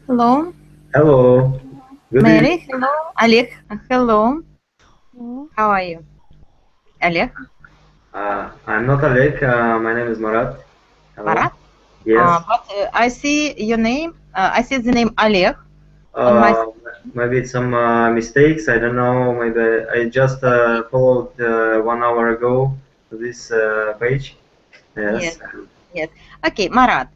Hello, Hello, good evening. Mary. Hello, Олег. Hello. Oh, How are you, Олег? I'm not Alek. My name is Marat. Hello. Marat? Yes. But I see your name. I see the name Олег on my. Uh, Maybe it's some mistakes. I don't know. Maybe I just Okay. followed 1 hour ago this page. Yes. Yes. Yes. Okay, Marat.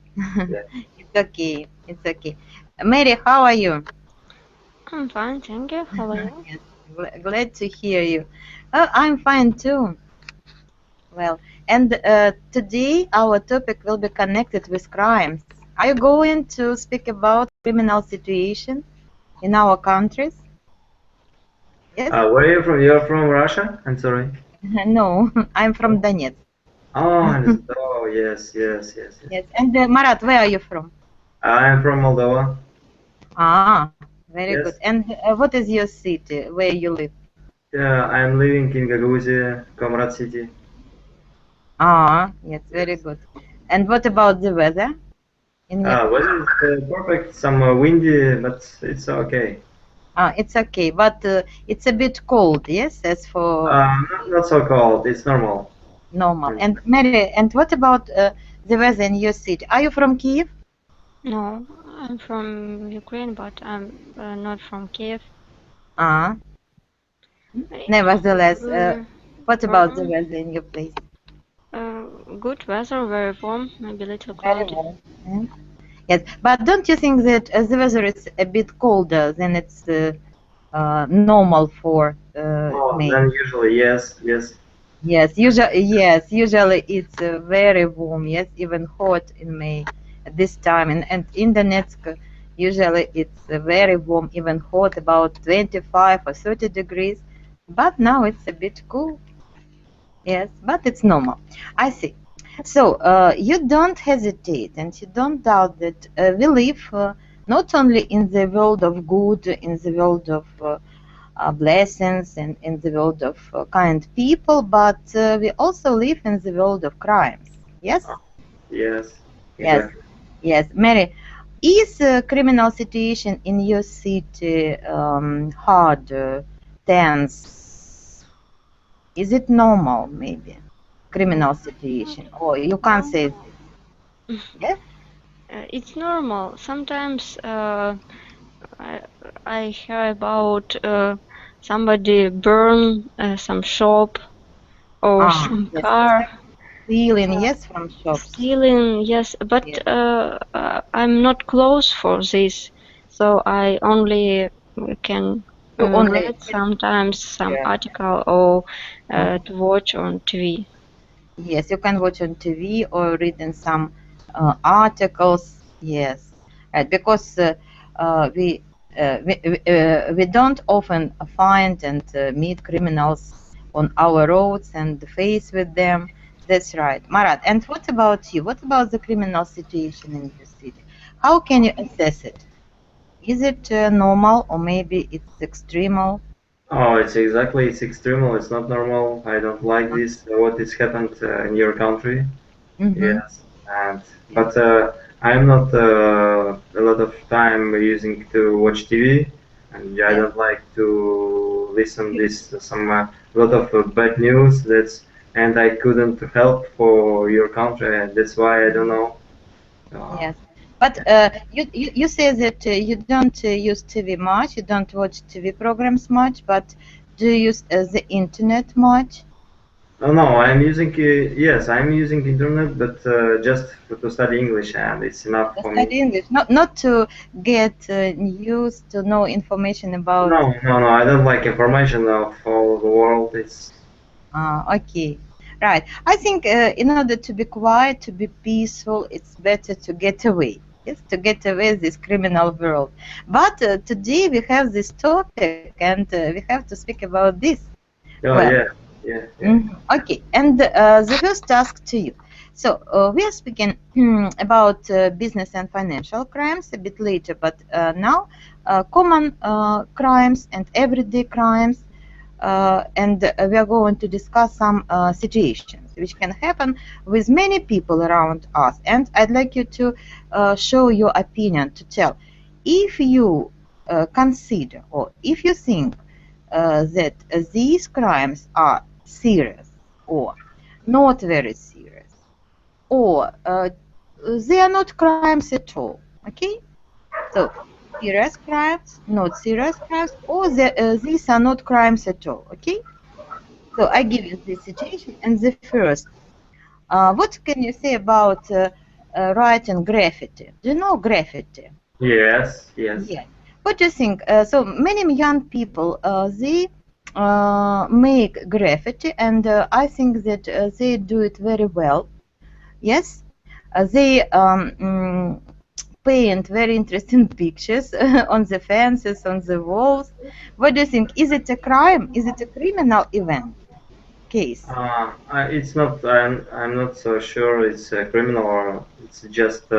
Yeah. It's okay. It's okay. Mary, how are you? I'm fine, thank you. How are you? Yes. Glad to hear you. I'm fine too. Well, and today our topic will be connected with crimes. Are you going to speak about criminal situation in our countries? Yes? Where are you from? You're from Russia? I'm sorry. No, I'm from No. Donetsk. Oh, yes, yes, yes, yes. Yes. And Marat, where are you from? I'm from Moldova. Ah, very good. Yes. And what is your city where you live? I'm living in Gagauzia, Comrade City. Ah, yes, very Yes. good. And what about the weather in your? Weather is perfect. Some windy, but it's okay. Ah, it's okay, but it's a bit cold, yes, as for Not so cold. It's normal. normal. Mm. And Mary, and what about the weather in your city? Are you from Kiev? No, I'm from Ukraine, but I'm not from Kiev. Ah, It's nevertheless, what about the warm, weather in your place? uh, good weather, very warm, maybe a little Very cloudy. warm. Yeah. Yes, but don't you think that the weather is a bit colder than it's normal for Oh, May? then usually yes, yes. Yes, usually it's very warm. Yes, even hot in May at this time, and in Donetsk, usually it's very warm, even hot, about 25 or 30 degrees. But now it's a bit cool. Yes, but it's normal. I see. So you don't hesitate and you don't doubt that we live not only in the world of good, in the world of blessings, and in the world of kind people, but we also live in the world of crimes. Yes? Oh, yes, Yes. exactly. Yes. Mary, is criminal situation in your city hard, tense? Is it normal, maybe? Criminal situation, or you can't say Normal. this. Yes. It's normal. Sometimes I, I hear about somebody burn some shop or some Yes, car. exactly. Stealing, Uh, yes, from shops. Stealing, yes, but Yes. I'm not close for this, so I only can You only, read sometimes some yeah. article or Mhm. to watch on TV. Yes, you can watch on TV or read in some articles. Yes, right. Because we don't often find and meet criminals on our roads and face with them. That's right, Marat. And what about you? What about the criminal situation in your city? How can you assess it? Is it normal, or maybe it's extremal? Oh, it's extreme. It's not normal. I don't like this. What is happened in your country? Mm-hmm. Yes, and but I'm not a lot of time using to watch TV, and I Yes. don't like to listen this some lot of bad news. That's and I couldn't help for your country, and that's why I don't know. Uh, Yes, but you say that you don't use TV much, you don't watch TV programs much, but do you use the internet much? no, no, I'm using yes, I'm using internet, but just to study English, and it's enough To for me. study English, not to get news, to know information about. No, no, no, I don't like information of all the world. It's Okay, right. I think in order to be quiet, to be peaceful, it's better to get away. Yes, to get away this criminal world. But today we have this topic, and we have to speak about this. oh Well, yeah, yeah, yeah. Okay, and the first task to you. So we are speaking about business and financial crimes a bit later, but now common crimes and everyday crimes, and we are going to discuss some situations which can happen with many people around us. And I'd like you to show your opinion, to tell. if you consider, or if you think that these crimes are serious or not very serious, or they are not crimes at all, okay? So serious crimes, not serious crimes, or these are not crimes at all, okay? So I give you this situation. And the first, what can you say about writing graffiti? Do you know graffiti? Yes, yes. Yes. What do you think? So many young people, they make graffiti, and I think that they do it very well. Yes, they paint very interesting pictures on the fences, on the walls. What do you think? Is it a crime? Is it a criminal event case? It's not. I'm not so sure. It's criminal or it's just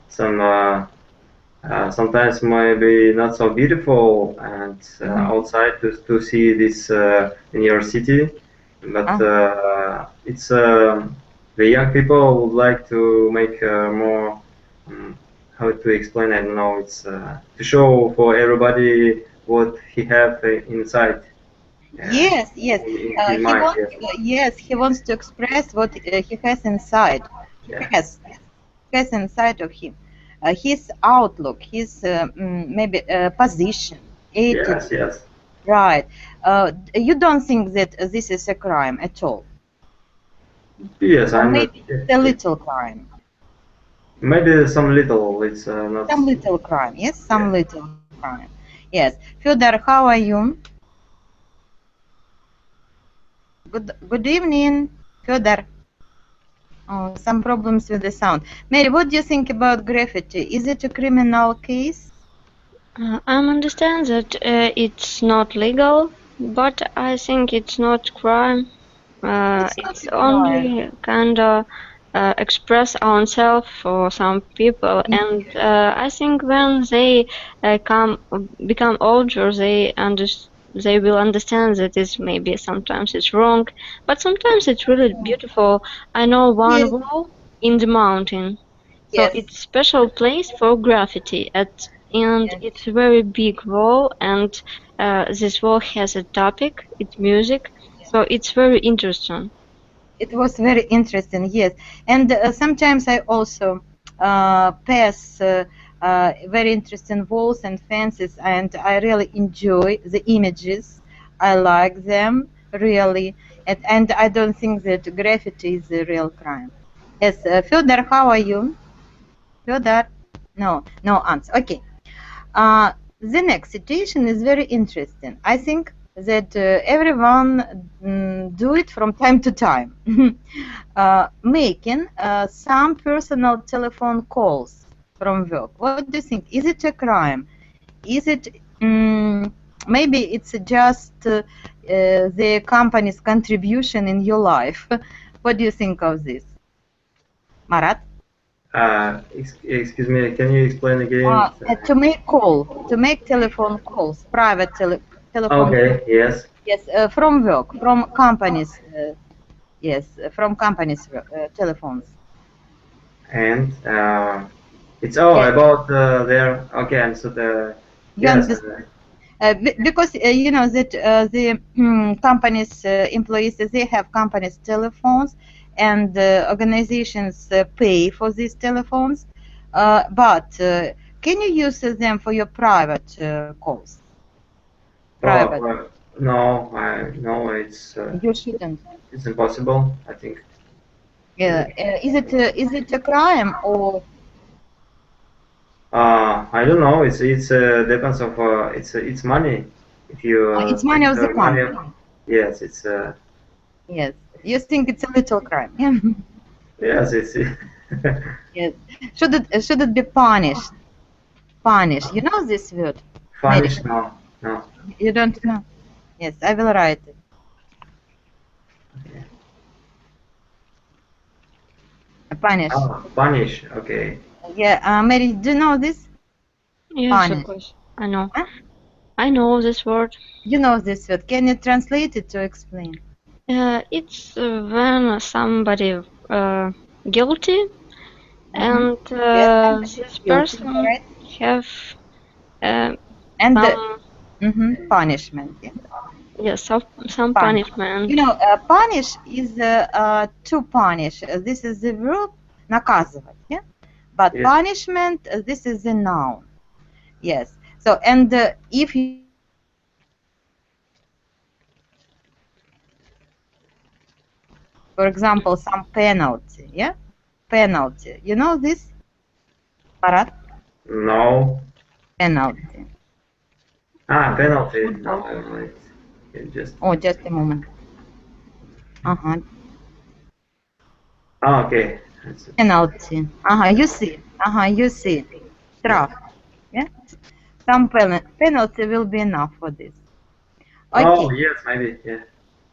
some. Sometimes maybe not so beautiful and outside to see this in your city, but it's the young people would like to make more. How to explain? I don't know. It's to show for everybody what he have inside. Yes, yes. In He mind. wants, Yes. yes, he wants to express what he has inside. He Yeah. has inside of him. His outlook, his maybe position, attitude. Yes. Yes. Right. You don't think that this is a crime at all? Yes. Or I'm not. maybe it's a little crime. Maybe some little. It's not. Some little crime. Yes, some Yeah. little crime. Yes. Fyodor, how are you? Good evening, Fyodor. Oh, some problems with the sound. Mary, what do you think about graffiti? Is it a criminal case? I understand that it's not legal, but I think it's not crime. It's not It's a crime. only kind of express ourselves for some people, and I think when they become older, they will understand that it's maybe sometimes it's wrong, but sometimes it's really beautiful. I know one Yes. wall in the mountain, so Yes. it's special place for graffiti and Yes. it's a very big wall, and this wall has a topic, it's music, so it's very interesting. It was very interesting, yes. And sometimes I also pass very interesting walls and fences, and I really enjoy the images. I like them really, and I don't think that graffiti is a real crime. Yes, Fyodor, how are you? Fyodor? No, no answer. Okay. The next situation is very interesting. I think that everyone do it from time to time, making some personal telephone calls from work. What do you think? Is it a crime? Is it maybe it's just the company's contribution in your life? What do you think of this, Marat? Excuse me. Can you explain again? To make telephone calls, private telephone. Okay. Yes. Yes, from work, from companies. Yes, from companies' telephones. And it's all Yes. about their. Okay. And so the. You Yes. understand? Because you know that the companies' employees, they have companies' telephones, and organizations pay for these telephones. But can you use them for your private calls? Private. No. No. You shouldn't. It's impossible. I think. Is it a crime or? I don't know. It's depends of it's money. If you It's money of the money. company. Yes. It's Yes. You think it's a little crime? Yeah. yes. It's. Yes. Should it be punished? Punish. You know this word? Punish? No. No. You don't know? Yes, I will write it. Okay. Punish. Punish. Okay. Yeah. Mary, do you know this? Yes, Punish. of course, I know. Huh? I know this word. You know this word. Can you translate it to explain? It's when somebody guilty, and Yes, this guilty, person right? have And some punishment. Yeah. yes, some Punish. punishment. You know, punish is to punish. This is the verb наказывать. Yeah? But Yes. punishment, this is a noun. Yes. So, and if you for example, some penalty, yeah? Penalty. You know this, Marat? No. Penalty. Penalty. No, it just. Oh, just a moment. Okay. Penalty. You see. You see. Штраф. Yeah? Some penalty will be enough for this. Okay. Oh, yes, maybe, yeah.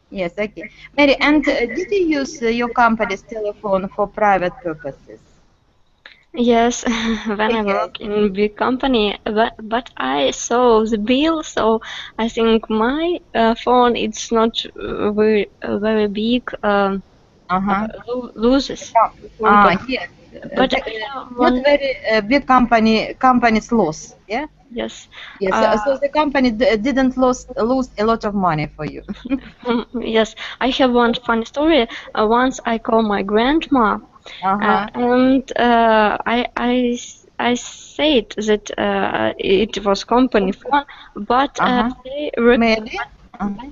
Yes, okay. Mary, and did you use your company's telephone for private purposes? Yes, when I work in big company, but I saw the bill, so I think my phone it's not very big loses. Yes. But not very big company's loss. Yeah. Yes. Yes. So the company didn't lose a lot of money for you. Yes, I have one funny story. Once I called my grandma, and I said that it was company phone, but they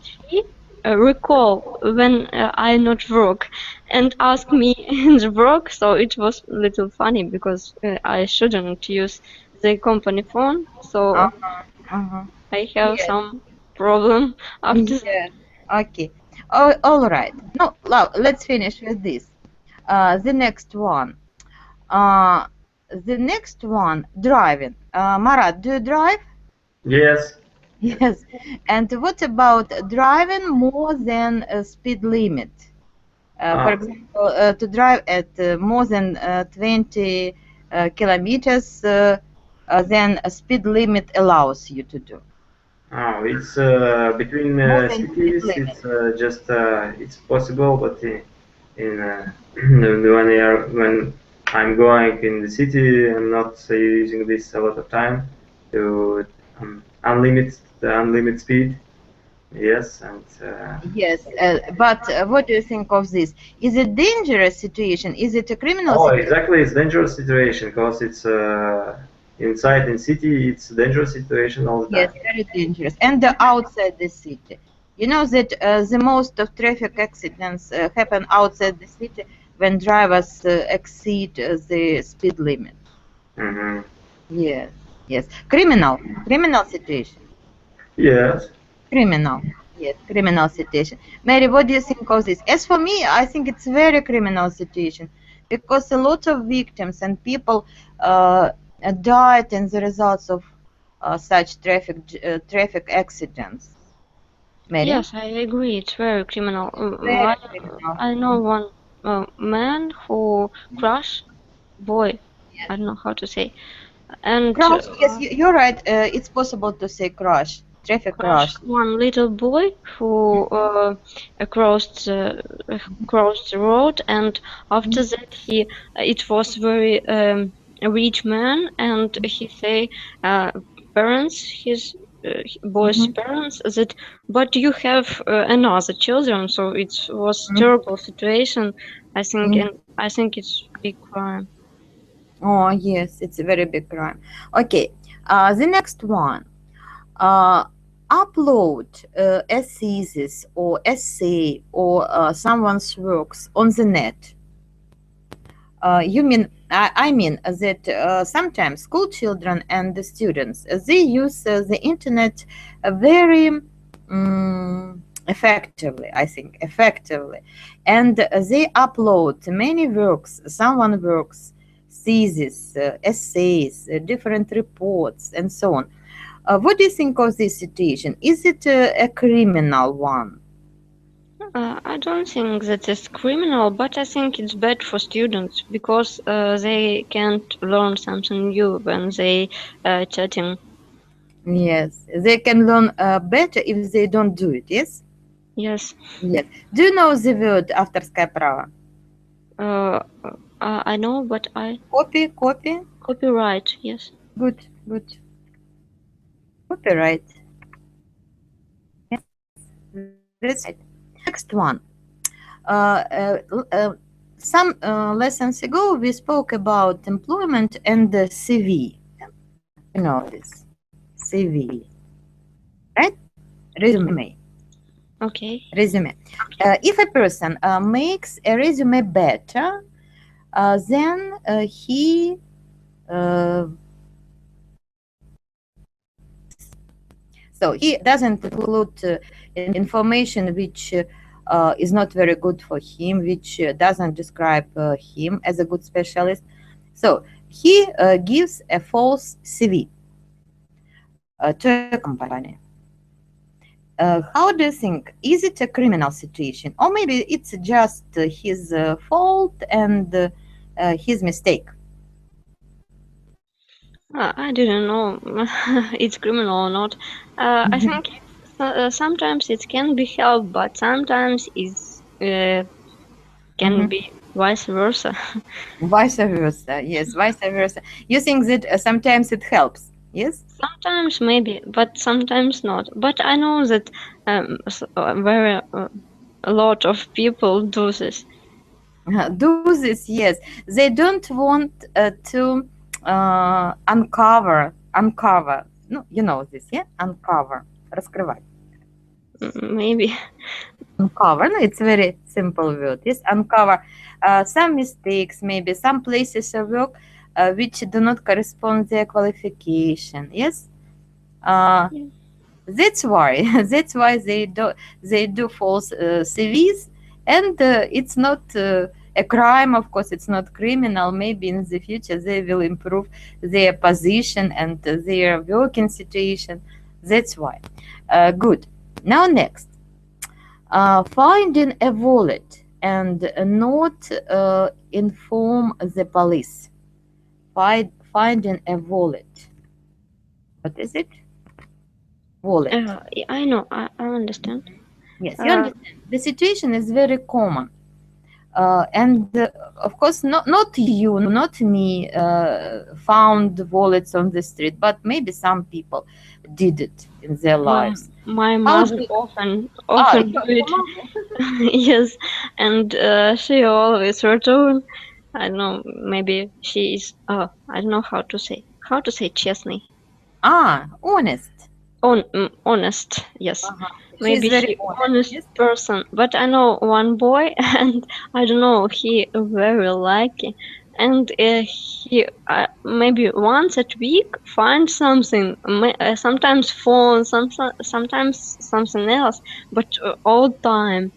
she recall when I not work and ask me in the work. So it was a little funny because I shouldn't use the company phone. So I have some problem after. Yeah. Okay. Oh, all right. No, let's finish with this. The next one. The next one, driving. Marat, do you drive? Yes. Yes. And what about driving more than a speed limit? For example, to drive at more than 20 kilometers than a speed limit allows you to do. Oh, it's between cities. It's just it's possible, but in when I'm going in the city, I'm not using this a lot of time to unlimited speed. Yes, and yes, but what do you think of this? Is it dangerous situation? Is it a criminal oh, situation? exactly, it's dangerous situation because it's inside in city. It's a dangerous situation all the time. Yes, very dangerous. And outside the city. You know that the most of traffic accidents happen outside the city when drivers exceed the speed limit. Yes, yes. Criminal situation. Yes. Criminal. Yes, criminal situation. Mary, what do you think of this? As for me, I think it's very criminal situation because a lot of victims and people died in the results of such traffic accidents. Mary? Yes, I agree. It's very criminal. Very criminal. I know one man who crashed boy. I don't know how to say. And Crash. Yes, you're right. It's possible to say crash. Traffic crash. one little boy who crossed the road, and after that it was very rich man, and he say parents his boy's parents that but you have another children, so it was terrible situation. I think and I think it's big crime. Oh yes, it's a very big crime. Okay, the next one. Upload a thesis or essay or someone's works on the net. You mean I mean that sometimes school children and the students they use the internet very effectively, I think, and they upload many works, someone works, thesis, essays, different reports, and so on. What do you think of this situation? Is it a criminal one? I don't think that it's criminal, but I think it's bad for students because they can't learn something new when they chatting. Yes, they can learn better if they don't do it, yes? Yes. Yes. Do you know the word авторское право? I know, but I... Copyright, yes. Good. Good. Copyright. Yes, that's right. Next one. Some lessons ago, we spoke about employment and the CV. You know this CV, right? Resume. Okay. Resume. If a person makes a resume better, then he so he doesn't include information which is not very good for him, which doesn't describe him as a good specialist. So he gives a false CV to a company. How do you think? Is it a criminal situation, or maybe it's just his fault and his mistake? I didn't know it's criminal or not. I think sometimes it can be helped, but sometimes it's can be vice versa. Vice versa, yes, vice versa. You think that sometimes it helps, yes? Sometimes maybe, but sometimes not. But I know that very a lot of people do this. Do this, yes. They don't want to uncover. No, you know this, yeah? Uncover, раскрывать. Maybe. Uncover, no, it's very simple word, yes? Uncover some mistakes, maybe some places of work which do not correspond to their qualification, yes? That's why they do false CVs, and it's not a crime. Of course, it's not criminal. Maybe in the future they will improve their position and their working situation. That's why. Good. Now next, finding a wallet and not inform the police. Finding a wallet. What is it? Wallet. I know. I understand. Yes, you understand. The situation is very common. And of course, not you, not me found wallets on the street, but maybe some people did it in their lives. My mother often do it. Yes, and she always return. I don't know, maybe she is, I don't know how to say честный. Honest. Honest, yes. Maybe She's very honest person. But I know one boy, and I don't know, he very lucky, and he maybe once a week find something, sometimes phone, sometimes something else, but all time.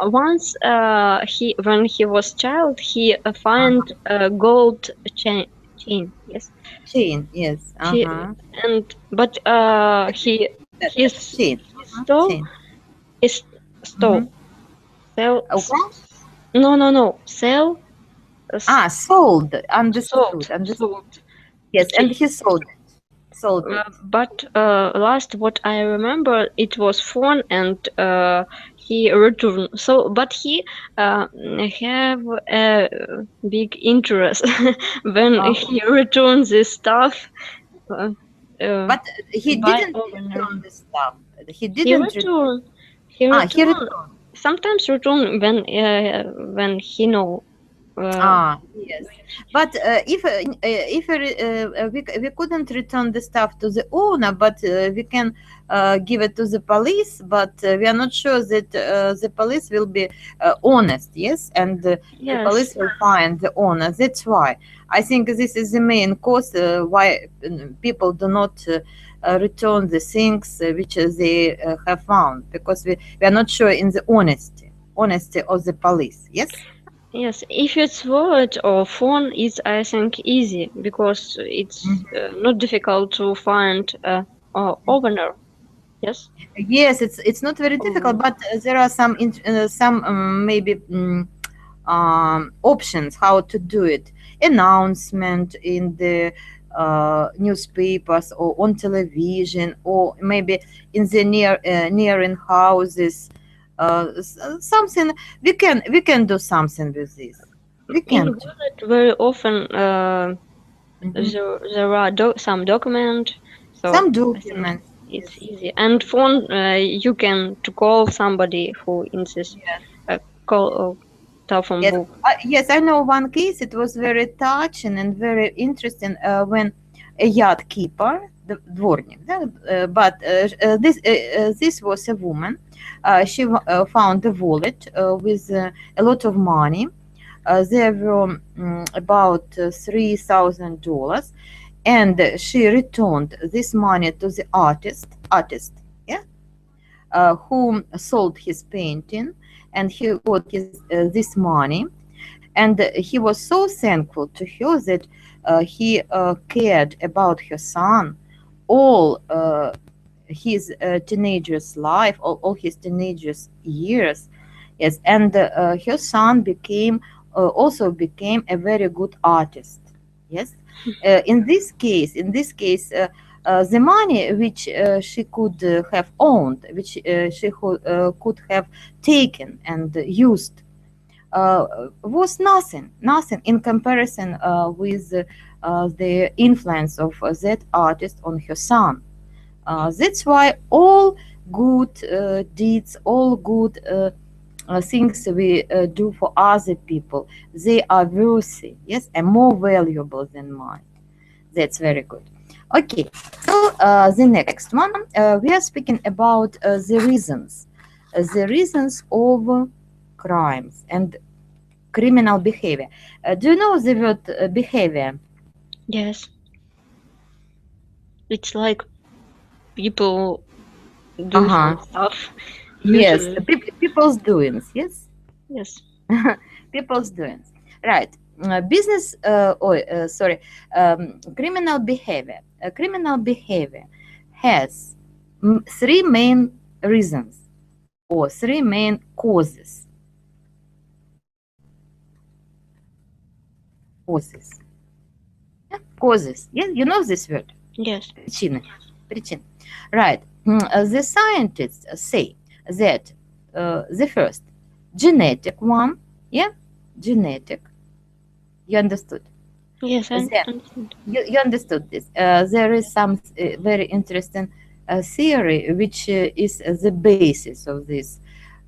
Once when he was child, he find a gold chain. Yes. Chain, yes. And but he stole. Stole. Sell. No. Sell. Sold. Understood. Yes, and he sold it. But last what I remember, it was phone, and he returned. So, but he have a big interest when he returned this stuff. But he didn't return the stuff. He didn't return. He returned. Sometimes return when he know. Yes, but if we couldn't return the stuff to the owner, but we can give it to the police, but we are not sure that the police will be honest, yes, and the police will find the owner. That's why I think this is the main cause why people do not return the things which they have found, because we are not sure in the honesty of the police, yes. Yes, if it's wallet or phone, it's I think easy because it's not difficult to find owner. Yes. Yes, it's not very difficult, but there are some maybe options how to do it. Announcement in the newspapers or on television, or maybe in the nearing houses. Something we can do something with this. We can. In wallet very often there are some document. So Some I think documents. it's easy. And phone, you can to call somebody who in this call telephone Yes, book. yes, I know one case. It was very touching and very interesting when a yacht keeper, the dvornik, this was a woman. She found a wallet with a lot of money. There were about $3,000, and she returned this money to the artist, yeah, who sold his painting, and he got this money, and he was so thankful to her that he cared about her son all his teenager's life, all his teenager's years. Yes, and her son also became a very good artist. Yes, in this case, the money which she could have owned, which she could have taken and used, was nothing in comparison with the influence of that artist on her son. That's why all good deeds, all good things we do for other people, they are worthy, yes, and more valuable than mine. That's very good. Okay, so the next one, we are speaking about the reasons of crimes and criminal behavior. Do you know the word behavior? Yes. It's like people do some stuff. Yes, Usually. people's doings. Yes, Yes. people's doings. Right. Criminal behavior. Criminal behavior has three main reasons or three main causes. Causes. Yes, you know this word. Yes. Причин. Right. The scientists say that the first genetic one, yeah, genetic. You understood? Yes, I understand. You understood this. There is some very interesting theory which is the basis of this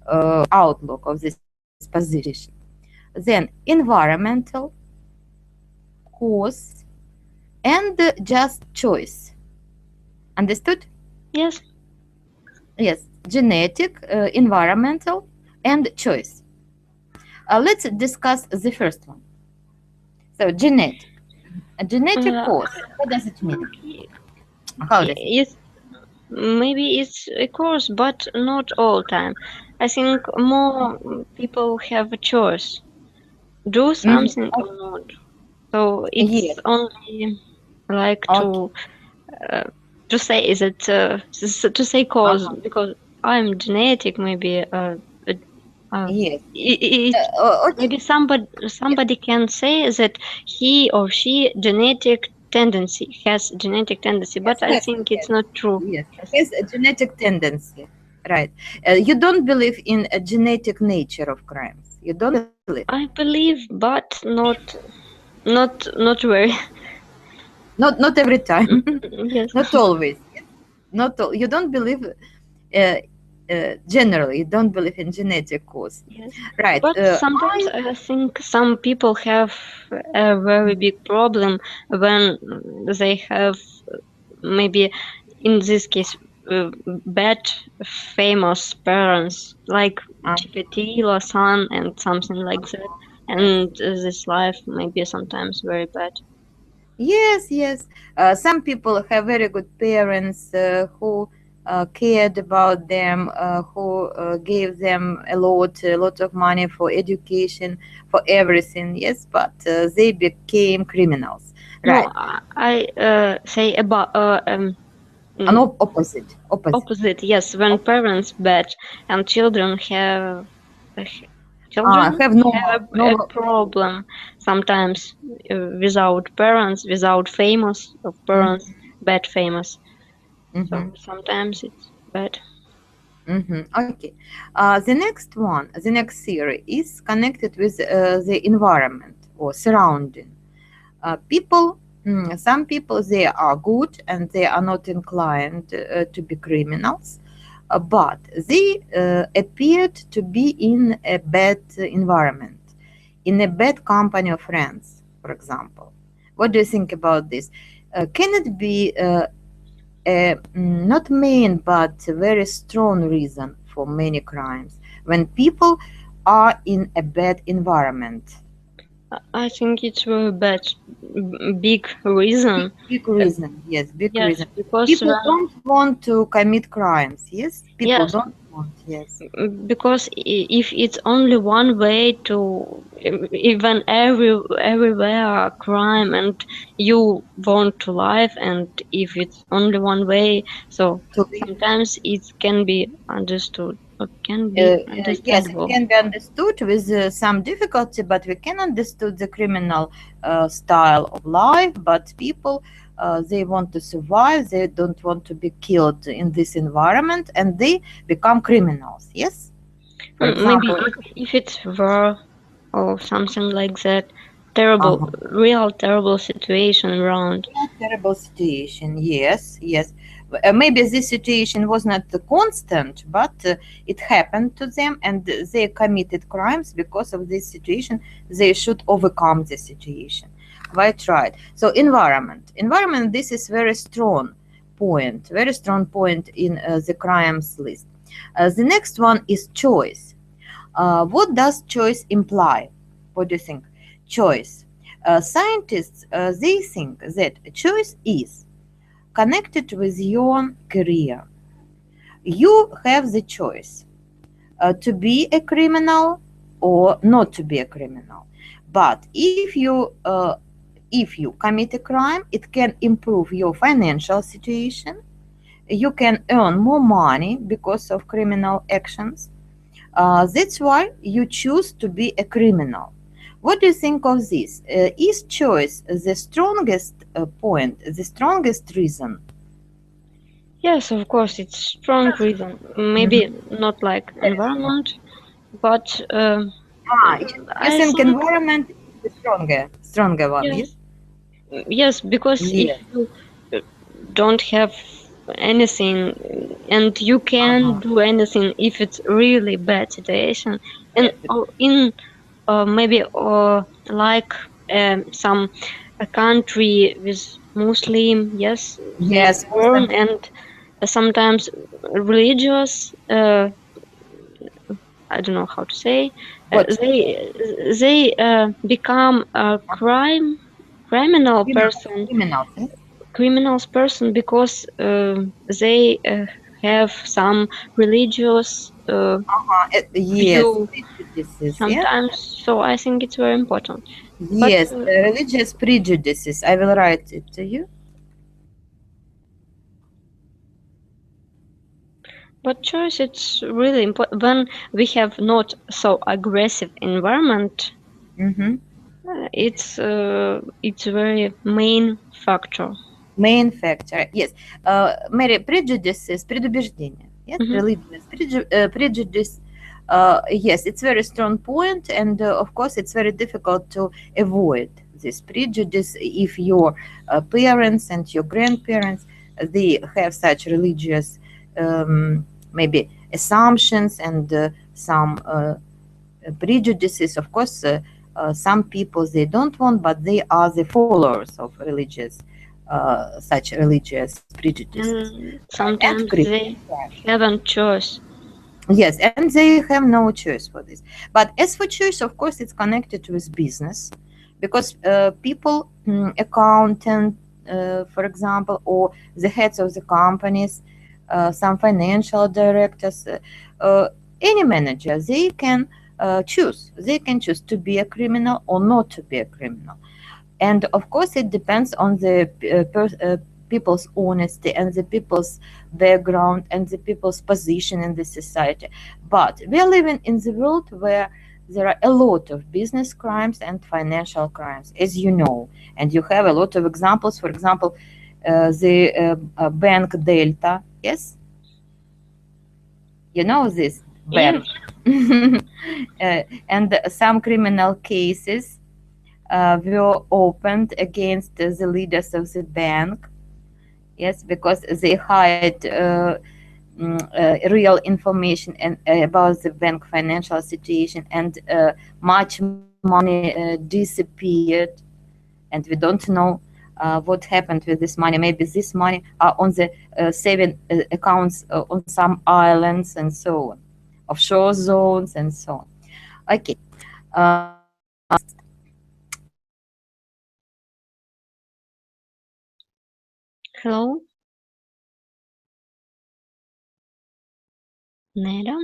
outlook, of this position. Then environmental, cause, and just choice. Understood? Yes. Yes, genetic, environmental, and choice. Let's discuss the first one. So genetic. A genetic cause. What does it mean? How does it? Maybe it's a course, but not all time. I think more people have a choice, do something or not. So it's only like to say that to say cause, because I'm genetic. Maybe maybe somebody can say that he or she has genetic tendency, but I think it's not true. Yes, has a genetic tendency. Right. You don't believe in a genetic nature of crimes. You don't believe. I believe, but not very. Not every time. Yes. Not always. You don't believe. Generally, you don't believe in genetic cause. Yes. Right. But sometimes I think some people have a very big problem when they have maybe in this case bad famous parents like Chikatilo son and something like that, and this life maybe sometimes very bad. Yes. Some people have very good parents who cared about them, who gave them a lot of money for education, for everything. Yes, but they became criminals. Right. No, I say about an opposite. Opposite, yes. When parents bad and children have a problem sometimes without parents, without famous of parents, bad famous. So sometimes it's bad. Okay. The next theory is connected with the environment or surrounding. People Some people, they are good and they are not inclined to be criminals, but they appeared to be in a bad environment, in a bad company of friends, for example. What do you think about this? Can it be not main but a very strong reason for many crimes when people are in a bad environment? I think it's very bad, big reason. Big reason, yes, big Yes, reason. because People don't want to commit crimes, yes? People yes, don't want, yes. because if it's only one way to even everywhere crime and you want to live, and if it's only one way, so To be, sometimes it can be understood or can be yes, it understandable. can be understood with some difficulty, but we can understood the criminal style of life. But people, they want to survive. They don't want to be killed in this environment, and they become criminals. Yes. For Maybe example, if it's war or something like that, terrible, real terrible situation around. terrible situation. Yes, yes. Maybe this situation was not constant, but it happened to them, and they committed crimes because of this situation. They should overcome the situation. Quite right. So environment. This is very strong point. Very strong point in the crimes list. The next one is choice. What does choice imply? What do you think? Choice. Scientists, they think that choice is connected with your career. You have the choice to be a criminal or not to be a criminal. But if you commit a crime, it can improve your financial situation. You can earn more money because of criminal actions. That's why you choose to be a criminal. What do you think of this? Is choice the strongest point, the strongest reason? Yes, of course, it's strong reason. Maybe not like environment, but You I think think environment is the stronger one, yes? yes, because if Yes. you don't have anything and you can do anything if it's really bad situation, and in maybe like some a country with Muslim, yes, they Yes, burn Muslim. and sometimes religious. I don't know how to say. What? They become a criminal person, Criminals, yes? criminals person because they have some religious Yes, view prejudices, yeah? sometimes. So I think it's very important. But Yes, religious prejudices. I will write it to you. but choice, it's really important when we have not so aggressive environment. Mhm. It's very main factor. Main factor, yes. Mary, prejudices, предубеждение, yes, religious prejudice. Yes, it's very strong point, and of course, it's very difficult to avoid this prejudice if your parents and your grandparents they have such religious maybe assumptions and some prejudices. Of course, some people they don't want, but they are the followers of religious such religious prejudices. And sometimes they haven't choice. Yes, and they have no choice for this. But as for choice, of course, it's connected with business because people, accountant, for example, or the heads of the companies, some financial directors, any manager, they can choose. They can choose to be a criminal or not to be a criminal. And of course, it depends on the people's honesty and the people's background and the people's position in the society. But we are living in the world where there are a lot of business crimes and financial crimes, as you know, and you have a lot of examples. For example, the bank Delta, yes, you know this bank, Yes. and some criminal cases were opened against the leaders of the bank. Yes, because they hide real information and about the bank financial situation, and much money disappeared, and we don't know what happened with this money. Maybe this money are on the saving accounts on some islands and so on, offshore zones and so on. Okay. Hello? Neda?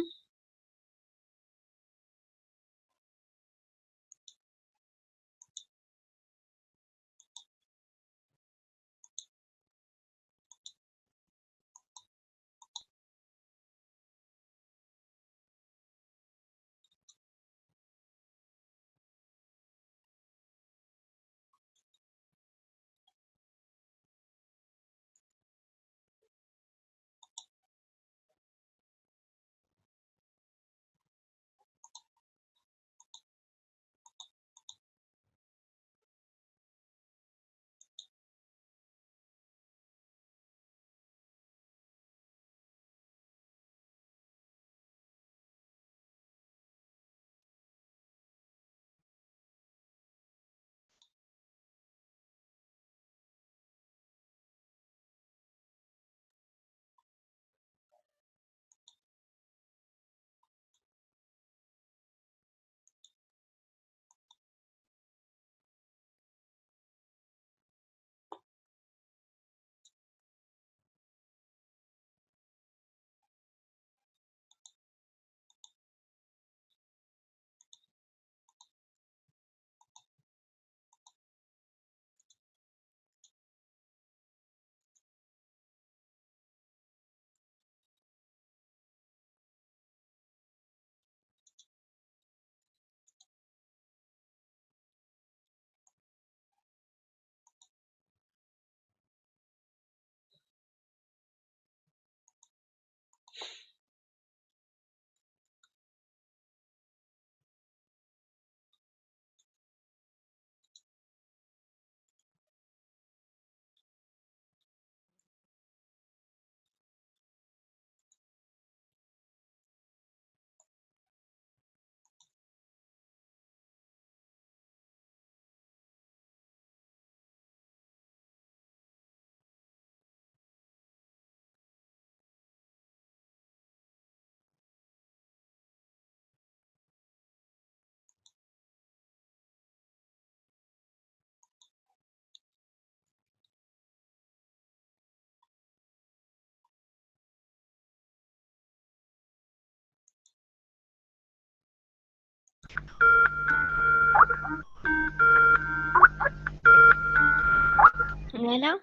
Neda?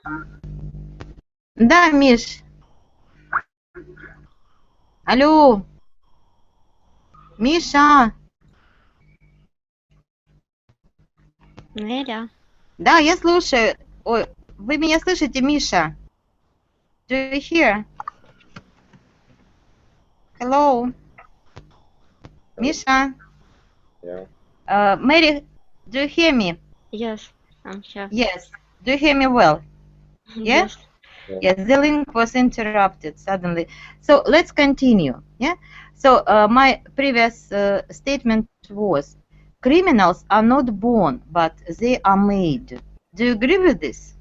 Да, Миш. Алло. Миша. Neda? Да, я слушаю. Ой, вы меня слышите, Миша? Do you hear? Hello. Миша. Yeah. Mary, do you hear me? Yes, I'm here. Yes. Do you hear me well? Yeah? Yes. Yes, the link was interrupted suddenly. So let's continue. Yeah. So my previous statement was criminals are not born, but they are made. Do you agree with this?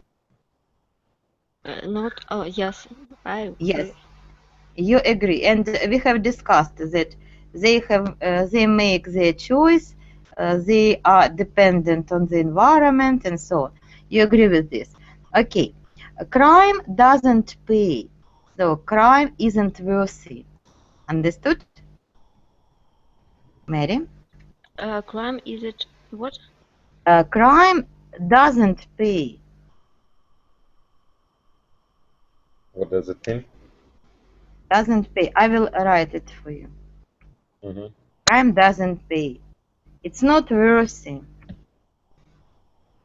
Not. Oh, yes. I agree. Yes, you agree, and we have discussed that they make their choice. They are dependent on the environment and so on. You agree with this? Okay. Crime doesn't pay, so crime isn't worthy. Understood, Mary? Crime is it what? Crime doesn't pay. What does it mean? Doesn't pay. I will write it for you. Mm-hmm. Crime doesn't pay. It's not worthy.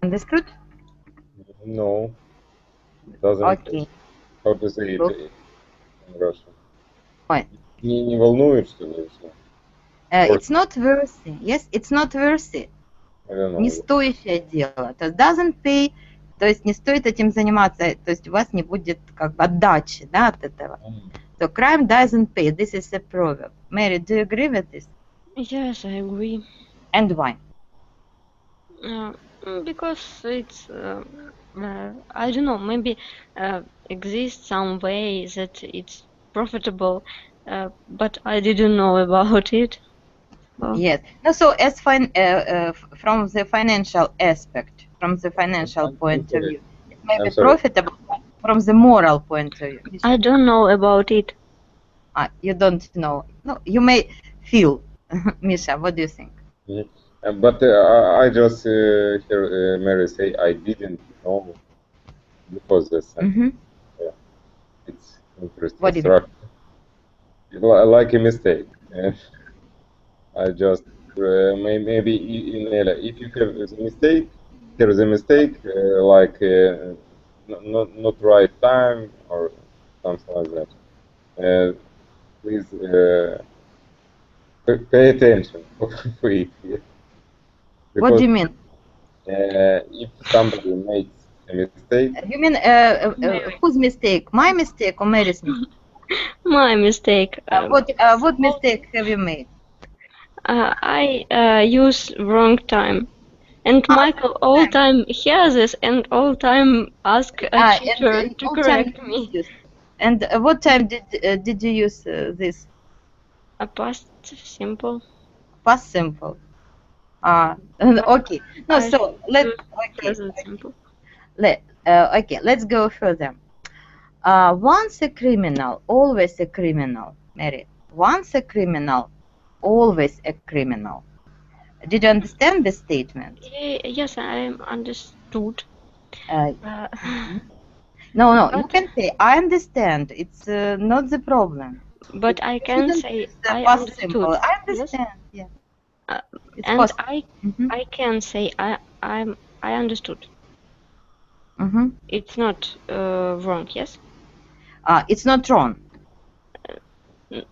Understood? No, doesn't. Okay. How to say it Look. in Russian? Ой. Не волнует, что ли, и всё? It's not worthy. Yes, it's not worthy. I don't Не know. стоящее дело. То есть doesn't pay, то есть не стоит этим заниматься, то есть у вас не будет как бы отдачи, да, от этого. So crime doesn't pay. This is a proverb. Mary, do you agree with this? Yes, I agree. And why? Because it's I don't know, maybe exists some way that it's profitable, but I didn't know about it. Well, Yes. No, so as from the financial aspect, from the financial point of view, it may I'm be sorry. profitable from the moral point of view. I don't know about it. You don't know. No, you may feel. Misha, what do you think? But I just hear Mary say I didn't know because this it's interesting What do you mean? structure. Like a mistake. I just maybe if you have a mistake, there is a mistake like not right time or something like that. Please pay attention for it. What Because do you mean? if somebody makes a mistake, You mean whose mistake? My mistake or Mary's mistake? My mistake. What mistake have you made? I use wrong time. And Michael all time hears this and all time ask a teacher to all correct time me. used. And what time did you use this? A past simple. Past simple. Okay. No, I so use present simple. let's go further. Once a criminal, always a criminal, Mary. Once a criminal, always a criminal. Did you understand this statement? Yes, I understood. No, you can say I understand. It's not the problem. But I can shouldn't say use the I past understood. simple. I Yes? understand. Yeah. It's And possible. I can say I understood. It's not wrong, yes? It's not wrong.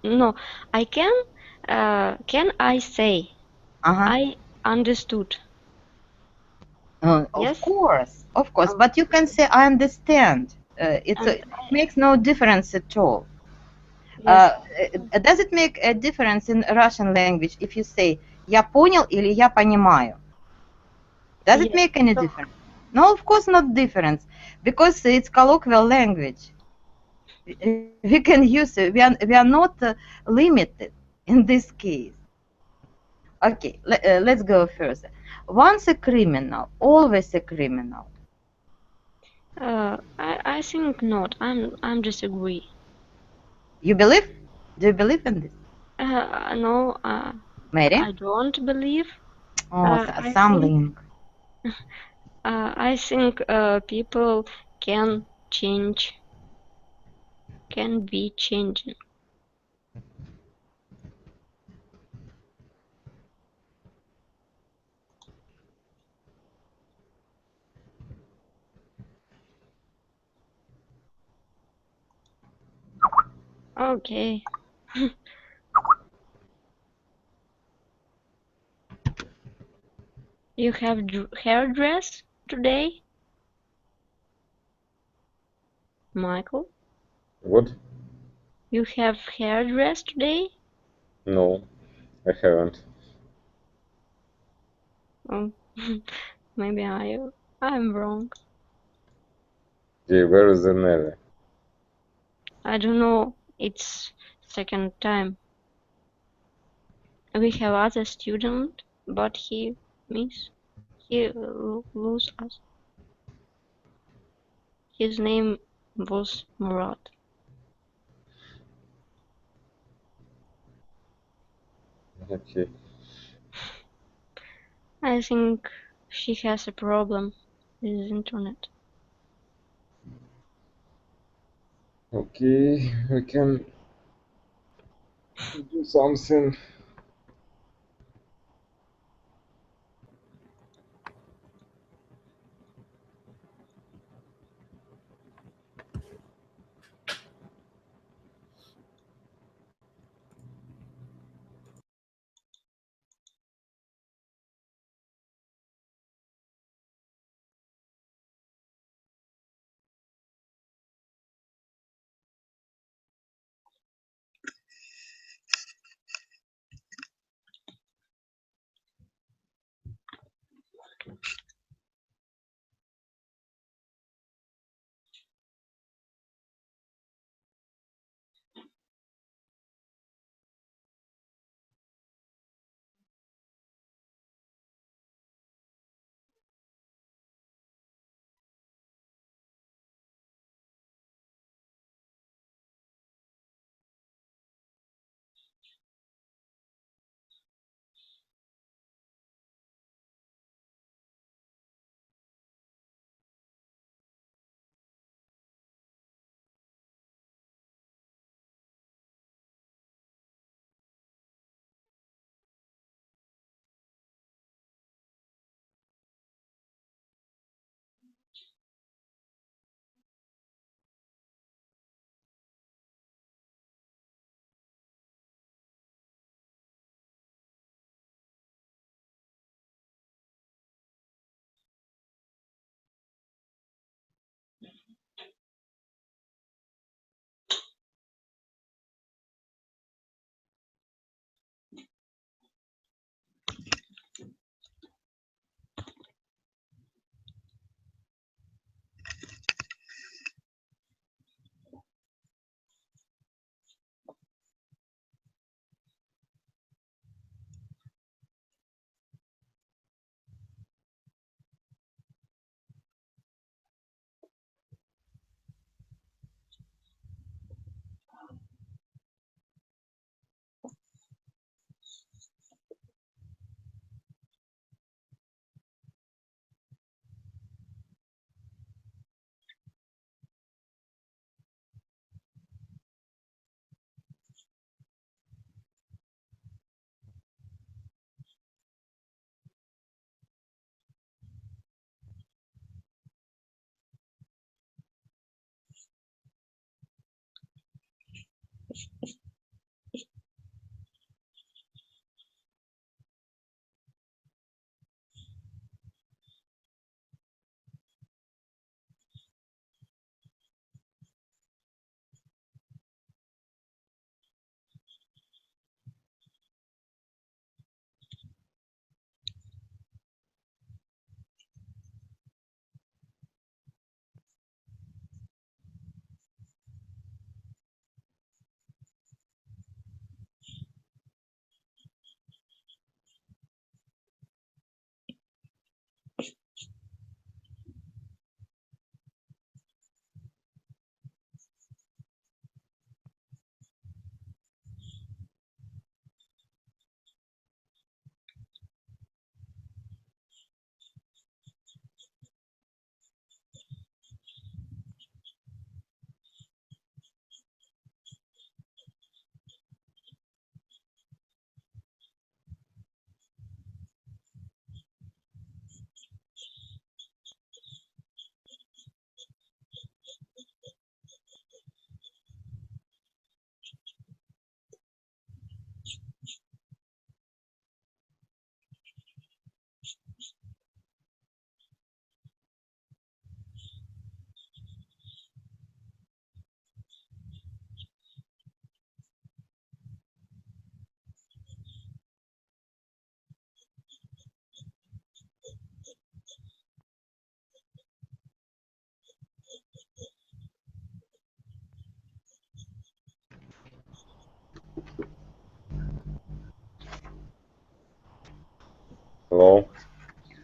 No, I can I say I understood? Yes? Of course. But you can say I understand. It makes no difference at all. Yes. Does it make a difference in Russian language if you say я понял или я понимаю? Does it make any difference? No, of course not difference, because it's colloquial language. We can use it. We are not limited in this case. Okay, let's go further. Once a criminal, always a criminal. I think not. I'm disagree. You believe? Do you believe in this? No. Mary? I don't believe. Some link. I think people can change, can be changing. Okay. You have hairdress today, Michael? what? You have hairdress today? No, I haven't. Oh, maybe I'm wrong. Yeah, where is the Nelly? I don't know. It's second time. We have other student, but he lose us. His name was Murad. Okay. I think she has a problem with the internet. Okay, we can do something.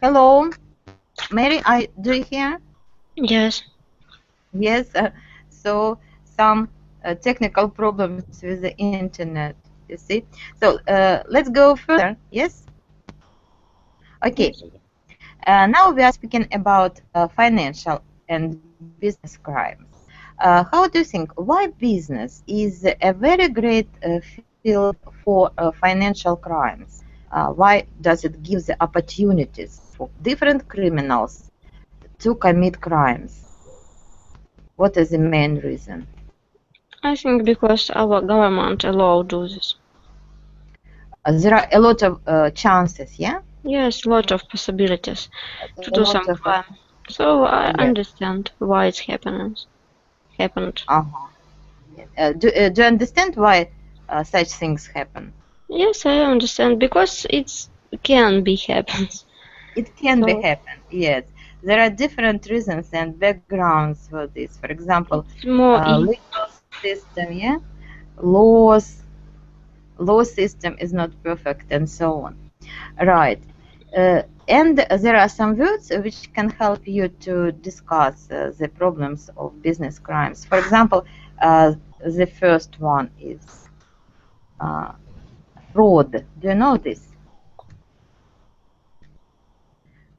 Hello, Mary, do you hear? Yes. Yes. So some technical problems with the internet, you see. So let's go further. Yes. Okay. Yes. Now we are speaking about financial and business crimes. How do you think why business is a very great field for financial crimes? Why does it give the opportunities for different criminals to commit crimes? What is the main reason? I think because our government allow do this. There are a lot of chances, yeah? Yes, lot of possibilities to A do lot some of crime. So I yes. understand why it's happened. Uh-huh. Do you understand why such things happen? Yes, I understand because it's can be happens. It can be So happen, yes. There are different reasons and backgrounds for this. For example, it's more easy. legal system, yeah, laws, law system is not perfect, and so on. Right. And there are some words which can help you to discuss the problems of business crimes. For example, the first one is fraud. Do you know this?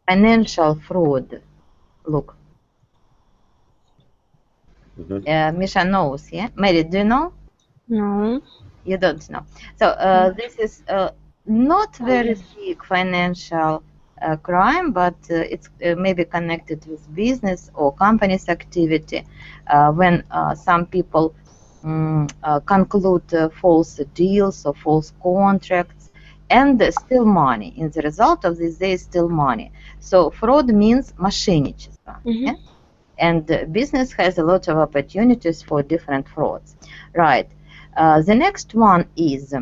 Financial fraud. Look, Misha knows, yeah? Mary, do you know? No. You don't know. So this is not very big financial crime, but it's maybe connected with business or company's activity when some people conclude false deals or false contracts and steal money. In the result of this, they steal money. So fraud means мошенничество. Yeah? And business has a lot of opportunities for different frauds. Right. The next one is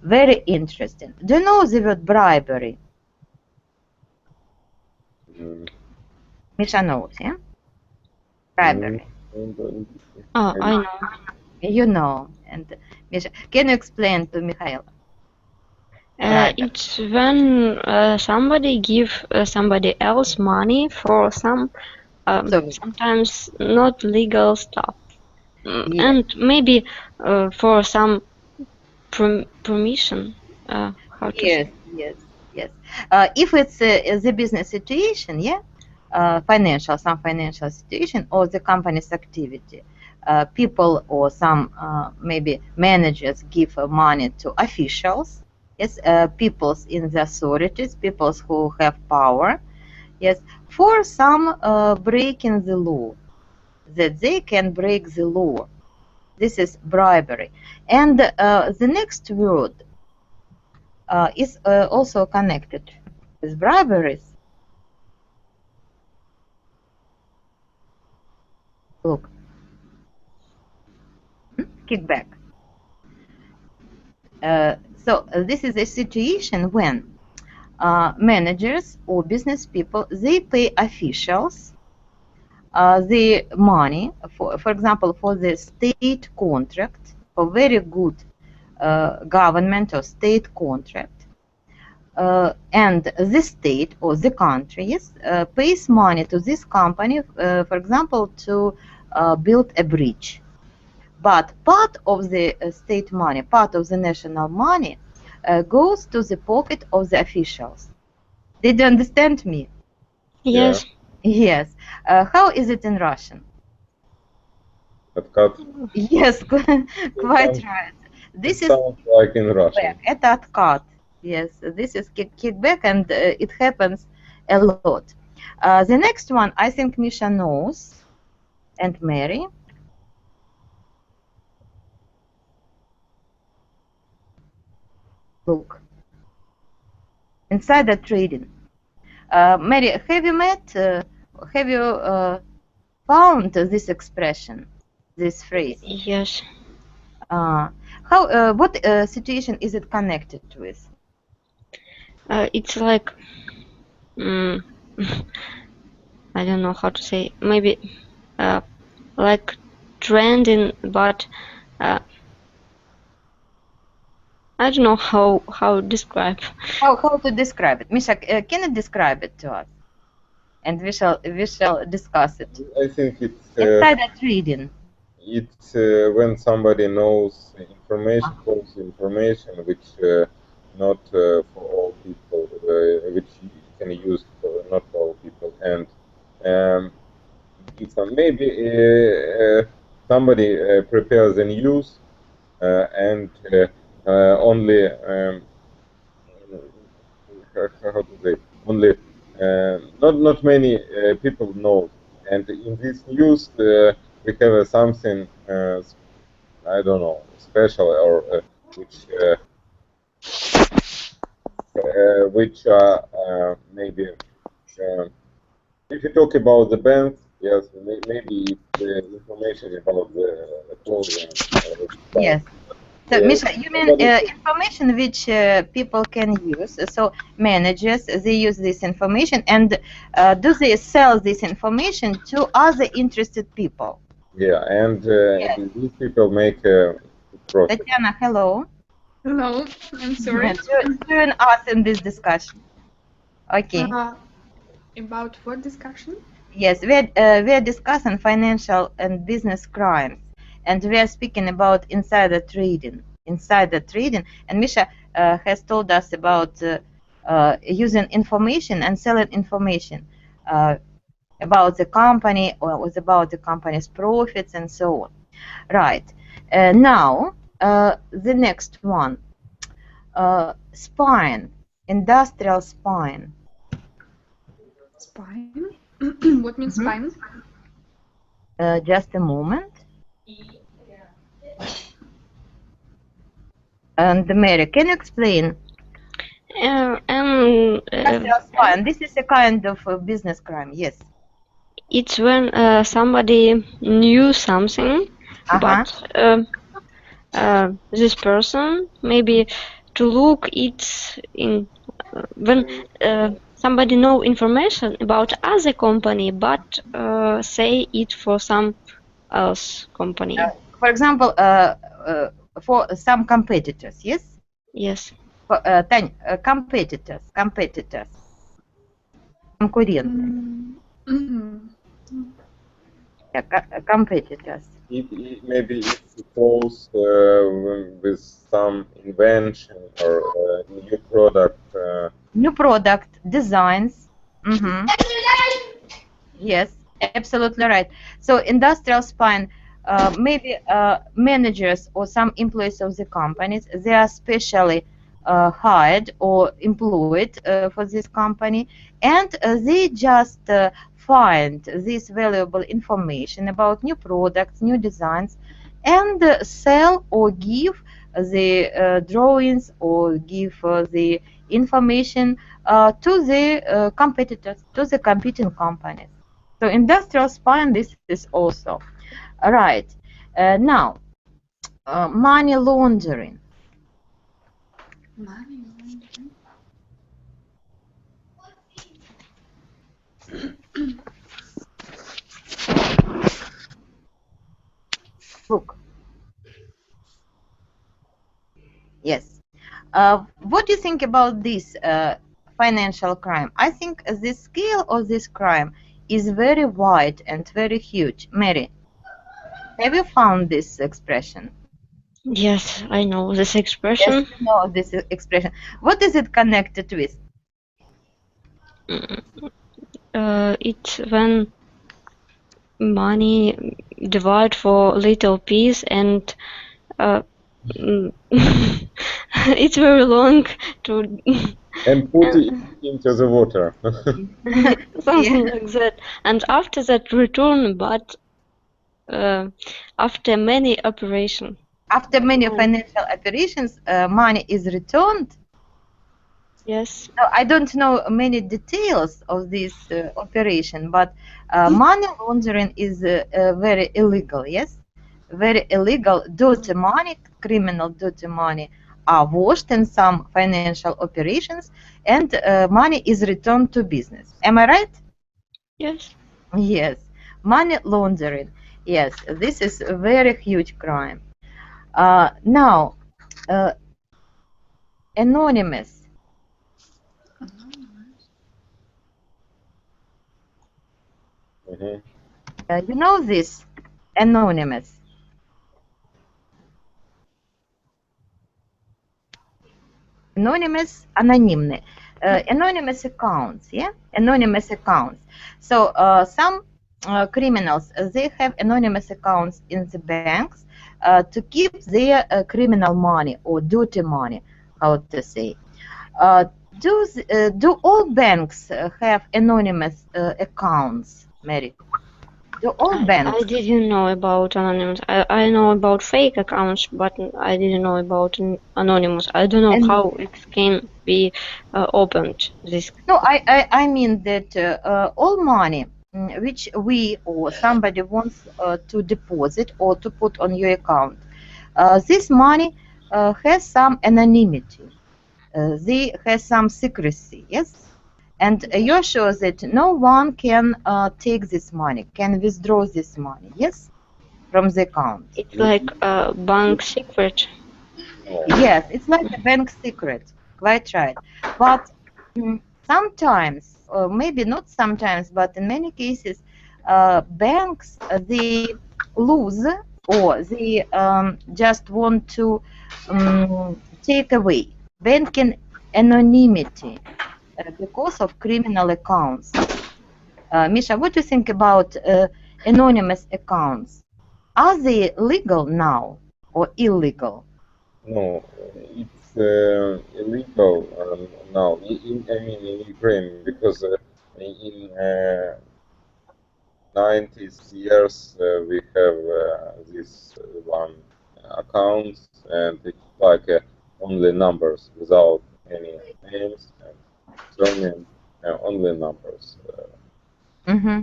very interesting. Do you know the word bribery? Misha knows, yeah? Bribery. Oh, I know. You know. And Misha, can you explain to Mikhail? It's when somebody give somebody else money for some sometimes not legal stuff, Yes. and maybe for some permission. How to say? Yes. If it's the business situation, yeah, some financial situation, or the company's activity, people or some maybe managers give money to officials, yes, peoples in the authorities, peoples who have power, yes, for some breaking the law, that they can break the law. This is bribery. And the next word is also connected with briberies. Look, kickback. So this is a situation when managers or business people, they pay officials the money, for example, for the state contract, for very good government or state contract. And the state or the country pays money to this company, for example, to build a bridge. But part of the state money, part of the national money, goes to the pocket of the officials. Did you understand me? Yes. Yes. How is it in Russian? Откат. Yes, quite right. This is sounds like in Russian. Это откат. Yes, this is kickback, and it happens a lot. The next one, I think Misha knows, and Mary. Look, insider trading. Mary, have you found this expression, this phrase? Yes. What situation is it connected with? It's like I don't know how to say. Maybe like trending, but I don't know how describe. How to describe it? Misha, can you describe it to us? And we shall discuss it. I think it's Insider trading. it's when somebody knows information, false information, which not for all people, which you can use for not for all people, and it's maybe somebody prepares the news and only how to say, only not many people know, and in this news we have something I don't know, special or which maybe if you talk about the banks, yes, maybe it's information about the clothing. Yes. So, Misha, you mean information which people can use? So managers, they use this information, and do they sell this information to other interested people? Yeah, and these people make profit. Tatiana, hello. Hello, I'm sorry. Join us in this discussion. Okay. About what discussion? Yes, we are discussing financial and business crimes, and we are speaking about insider trading. Insider trading, and Misha has told us about using information and selling information about the company or was about the company's profits and so on. Right. Now, the next one, spine, industrial spine. Spine? What means spine? Just a moment. And Mary, can you explain? Industrial spine. This is a kind of business crime, yes. It's when somebody knew something, but this person maybe to look it in when somebody know information about other company, but say it for some else company. For example, for some competitors, yes? Yes. Tanya, competitors. Конкуренты. Yeah, competitors. Maybe it falls with some invention or new product. New product, designs. Yes, absolutely right. So industrial spine, maybe managers or some employees of the companies, they are specially hired or employed for this company, and they just find this valuable information about new products, new designs, and sell or give the drawings or give the information to the competitors, to the competing companies. So industrial spine, this is also right. Now, money laundering. Money laundering. Look. Yes. What do you think about this financial crime? I think the scale of this crime is very wide and very huge. Mary, have you found this expression? Yes, I know this expression. Yes, I know this expression. What is it connected with? It's when money divide for little piece and it's very long to and put it into the water. something like that, and after that return, but after many operations. After many financial operations, money is returned. Yes. So I don't know many details of this operation, but money laundering is very illegal, yes? Very illegal. Dirty money, criminal dirty money are washed in some financial operations, and money is returned to business. Am I right? Yes. Yes. Money laundering. Yes, this is a very huge crime. Now, anonymous. Mhm. You know this, anonymous. Anonymous, анонимные. Anonymous accounts, yeah? Anonymous accounts. So some criminals, they have anonymous accounts in the banks to keep their criminal money or dirty money, how to say. Do all banks have anonymous accounts, Mary? Do all banks? I didn't know about anonymous. I know about fake accounts, but I didn't know about anonymous. I don't know And- how it can be opened. This. No, I mean that all money which we or somebody wants to deposit or to put on your account, this money has some anonymity. They has some secrecy, yes? And you're sure that no one can take this money, can withdraw this money, yes? From the account. It's like a bank secret. Oh. Yes, it's like a bank secret, quite right. But sometimes, or maybe not sometimes, but in many cases, banks they lose or they just want to take away banking anonymity because of criminal accounts. Misha, what do you think about anonymous accounts? Are they legal now or illegal? No, it's illegal now. I mean, in Ukraine, because in 90s years we have this one account, and it's like only numbers without any names and surname, only numbers. Mm-hmm.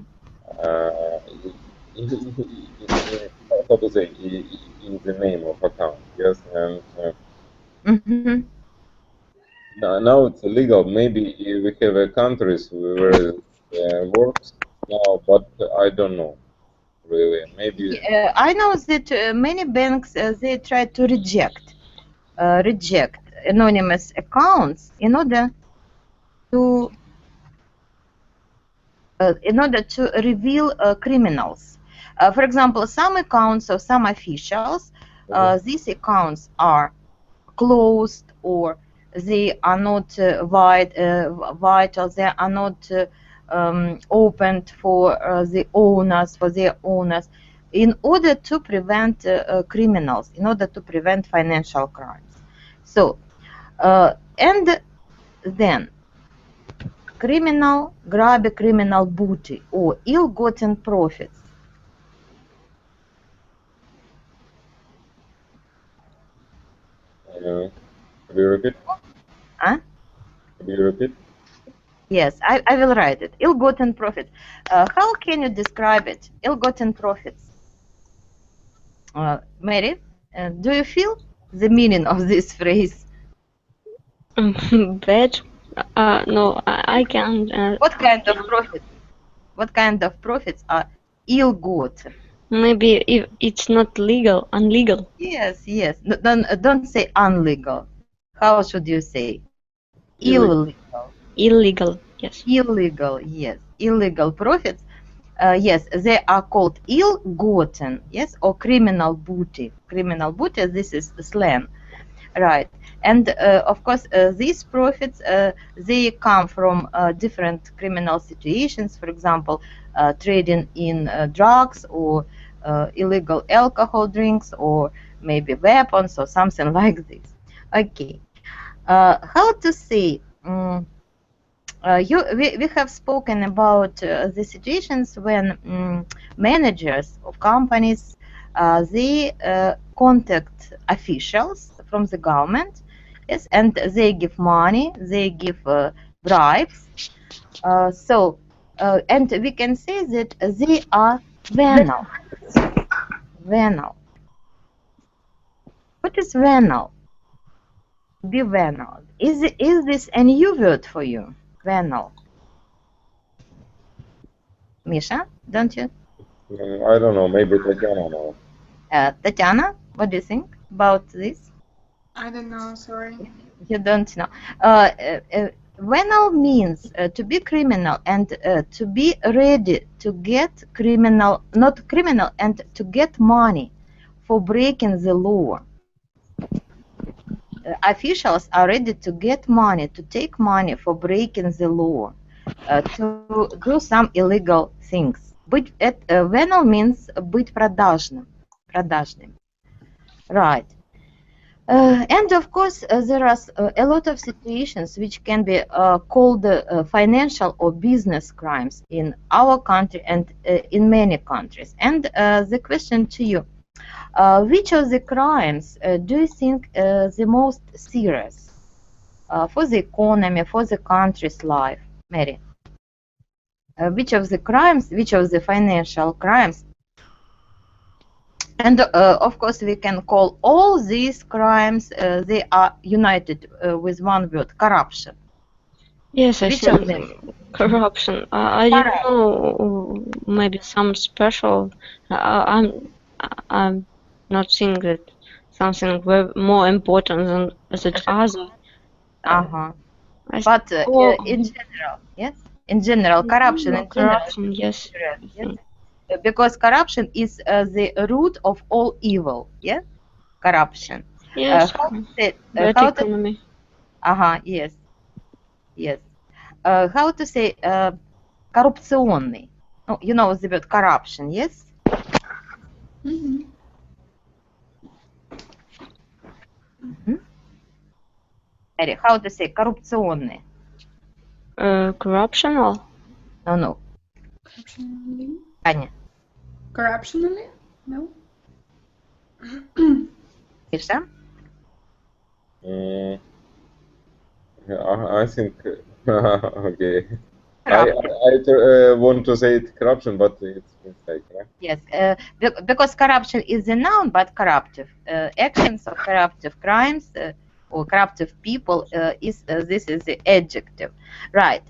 How to say, in the name of account, yes, and Mm-hmm. now it's illegal. Maybe we have countries where it works now, but I don't know really. Maybe I know that many banks they try to reject anonymous accounts in order to reveal criminals. For example, some accounts of some officials, these accounts are closed or they are not vital, they are not opened for the owners, for their owners, in order to prevent criminals, in order to prevent financial crimes. So, and then criminal grab criminal booty or ill-gotten profits. could you repeat? Huh? Could you repeat? Yes, I will write it. Ill-gotten profits. How can you describe it? Ill-gotten profits. Mary, do you feel the meaning of this phrase? Bad? No, I can't. What kind of profits? What kind of profits are ill-gotten? Maybe if it's not legal, unlegal. Yes, yes. Don't say unlegal. How should you say? Illegal. Illegal, yes. Illegal, yes. Illegal profits. Yes, they are called ill-gotten, yes, or criminal booty. Criminal booty, this is slang, right? And of course, these profits, they come from different criminal situations. For example, trading in drugs or illegal alcohol drinks or maybe weapons or something like this. Okay, how to say? We have spoken about the situations when managers of companies they contact officials from the government, yes, and they give money, they give bribes. And we can say that they are venal. Venal. What is venal? Be venal. Is this a new word for you? Venal. Misha, don't you? I don't know. Maybe Tatiana knows. Tatiana, what do you think about this? I don't know, sorry. You don't know. Venal means to be criminal and to be ready to get criminal, not criminal, and to get money for breaking the law. Officials are ready to get money, to take money for breaking the law, to do some illegal things. Venal means быть продажным. Right. And of course, there are a lot of situations which can be called financial or business crimes in our country and in many countries. And the question to you, which of the crimes do you think the most serious for the economy, for the country's life? Mary, which of the financial crimes? And of course, we can call all these crimes, they are united with one word, corruption. Yes, I Which of think them? corruption. I don't know, maybe some special. I'm not seeing that something more important than the other. Uh-huh. I But think in general, yes? In general, corruption in general. corruption, yes. Yes? Because corruption is the root of all evil, yeah? Corruption. Yes, How to say, bad how to, economy. yes, yes. How to say коррупционный? Oh, you know the word corruption, yes? Mary, how to say коррупционный? Corruptional? No. Corruptionally? Аня, Corruptionally? No? Миша? I think okay. Corruption. I want to say it corruption, but it's mistake, right? Yes, because corruption is a noun, but corruptive actions or corruptive crimes or corruptive people this is the adjective, right?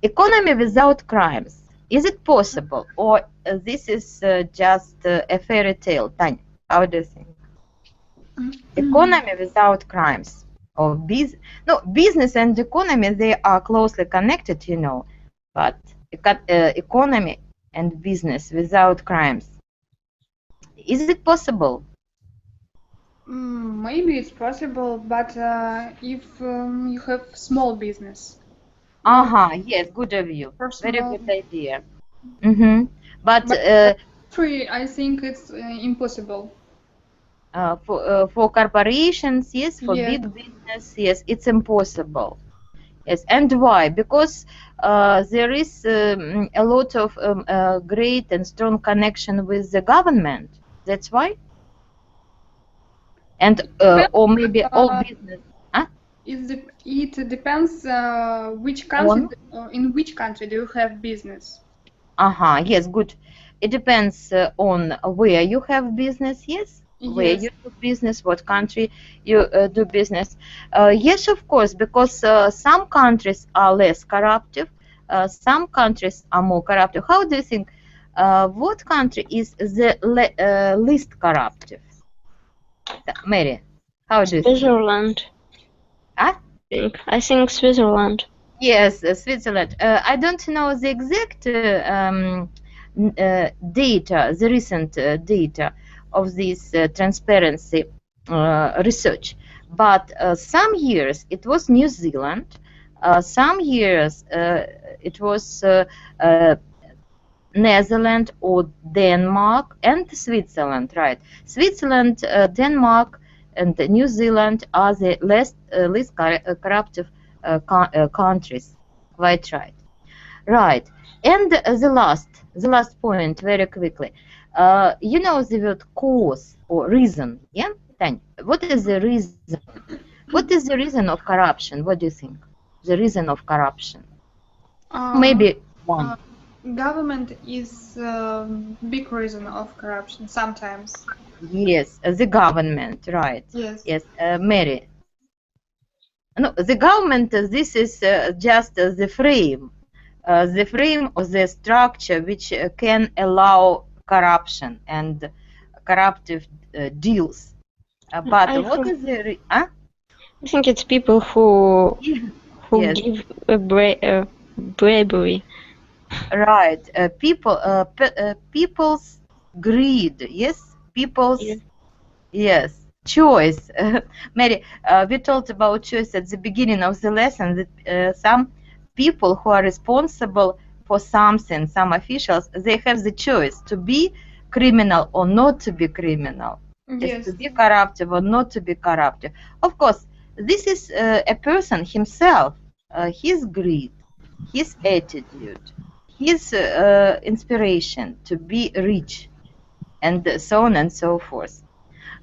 Economy without crimes, is it possible, or this is just a fairy tale? Tanya, how do you think? Economy without crimes, or business and economy, they are closely connected, you know, but economy and business without crimes, is it possible? Maybe it's possible, but if you have small business. Yes, good of you. Very Personal. good idea. But I think it's impossible. for corporations, yes, for Yeah. big business, yes, it's impossible. Yes, and why? Because there is a lot of great and strong connection with the government. That's why. And or maybe all business. It depends which country. In which country do you have business? Yes, good. It depends on where you have business, yes? Where Yes. you do business, what country you do business. Yes, of course, because some countries are less corruptive, some countries are more corruptive. How do you think, what country is the least corruptive? Mary, how do you think? Switzerland. Huh? I think Switzerland. Yes, Switzerland. I don't know the exact data, the recent data of this transparency research, but some years it was New Zealand, some years it was Netherlands or Denmark and Switzerland, right? Switzerland, Denmark, and New Zealand are the least corruptive countries. Quite right. Right. And the last point, very quickly. You know the word cause or reason, yeah? Tanya, what is the reason? What is the reason of corruption? What do you think? The reason of corruption? Maybe one. Government is big reason of corruption sometimes. Yes, the government, right? Yes. Yes, Mary. No, the government. This is just the frame of the structure which can allow corruption and corruptive deals. But what is the I think it's people who Yes. give bravery. Right. People's greed. Yes. People's Yeah. yes choice. Mary, we talked about choice at the beginning of the lesson. That some people who are responsible for something, some officials, they have the choice to be criminal or not to be criminal. Yes, to be corruptive or not to be corruptive. Of course, this is a person himself, his greed, his attitude, his inspiration to be rich, and so on and so forth.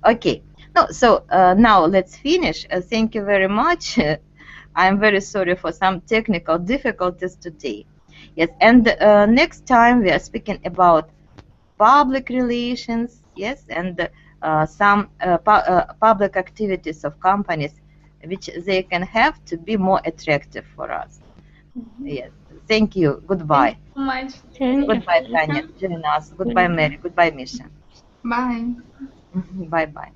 Okay, no, so now let's finish. Thank you very much. I'm very sorry for some technical difficulties today. Yes, and next time we are speaking about public relations, yes, and some public activities of companies which they can have to be more attractive for us. Yes, thank you. Goodbye. Thank you so much. Thank you. Goodbye, Tanya. Join us. Goodbye, Mary. Goodbye, Misha. Bye. Bye bye.